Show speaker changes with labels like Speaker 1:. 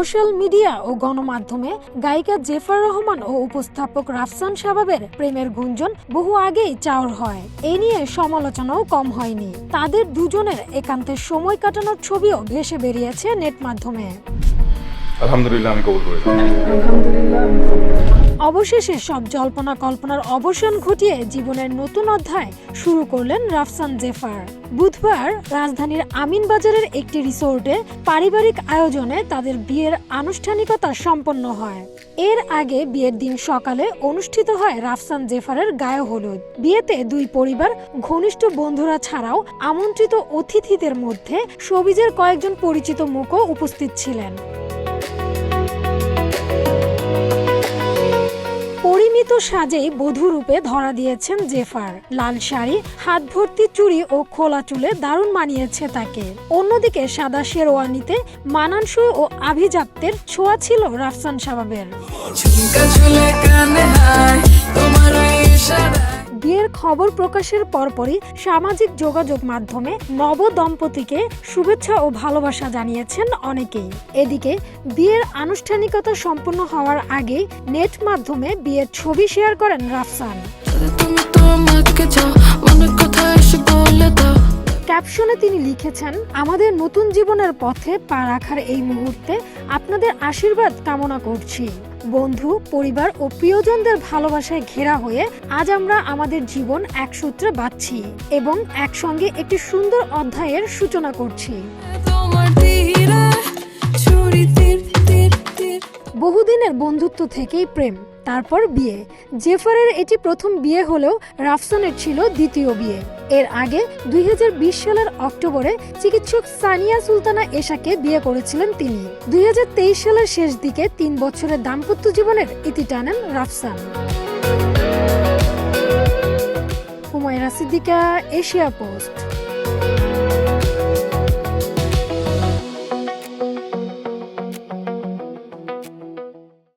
Speaker 1: Social media ও গণমাধ্যমে গায়িকা জেফার রহমান ও উপস্থাপক রাফসান শাবাবের প্রেমের গুঞ্জন বহু আগেই চাউর হয়। এ নিয়ে সমালোচনাও কম হয়নি। তাদের দুজনের একান্তে সময় কাটানোর ছবিও ভেসে বেরিয়েছে নেট মাধ্যমে।
Speaker 2: আলহামদুলিল্লাহ, আমি কবুল করেছি।
Speaker 1: অবশেষে সব জল্পনা কল্পনার অবসান ঘটিয়ে জীবনের নতুন অধ্যায় শুরু করলেন রাফসান জেফার। বুধবার রাজধানীর আমিনবাজারের একটি রিসোর্টে পারিবারিক আয়োজনে তাদের বিয়ের আনুষ্ঠানিকতা সম্পন্ন হয়। এর আগে বিয়ের দিন সকালে অনুষ্ঠিত হয় রাফসান জেফারের গায়ে হলুদ। বিয়েতে দুই পরিবার, ঘনিষ্ঠ বন্ধুরা ছাড়াও আমন্ত্রিত অতিথিদের মধ্যে শোবিজের কয়েকজন পরিচিত মুখও উপস্থিত ছিলেন। পরিমিত সাজেই বধূরূপে ধরা দিয়েছেন জেফার। লাল শাড়ি, হাত ভর্তি চুড়ি ও খোলা চুলে দারুণ মানিয়েছে তাকে। অন্যদিকে সাদা শেরওয়ানিতে মানানসই ও আভিজাত্যের ছোঁয়া ছিল রাফসান শাবাবের। বিয়ের খবর প্রকাশের পরপরই সামাজিক যোগাযোগ মাধ্যমে নব দম্পতিকে শুভেচ্ছা ও ভালোবাসা জানিয়েছেন অনেকেই। এদিকে বিয়ের আনুষ্ঠানিকতা সম্পন্ন হওয়ার আগেই নেট মাধ্যমে বিয়ের ছবি শেয়ার করেন রাফসান। ক্যাপশনে তিনি লিখেছেন, আমাদের নতুন জীবনের পথে পা রাখার এই মুহূর্তে আপনাদের আশীর্বাদ কামনা করছি। বন্ধু, পরিবার ও প্রিয়জনদের ভালোবাসায় ঘেরা হয়ে আজ আমরা আমাদের জীবন এক সূত্রে বাঁধছি এবং একসঙ্গে একটি সুন্দর অধ্যায়ের সূচনা করছি। বহুদিনের বন্ধুত্ব থেকেই প্রেম, তারপর বিয়ে। জেফারের এটি প্রথম বিয়ে হলেও রাফসানের ছিল দ্বিতীয় বিয়ে। এর আগে 2020 সালের অক্টোবরে চিকিৎসক সানিয়া সুলতানা এশাকে বিয়ে করেছিলেন তিনি। 2023 সালের শেষ দিকে 3 বছরের দাম্পত্য জীবনের ইতি টানেন রাফসান। Humaira Siddika, Asia post.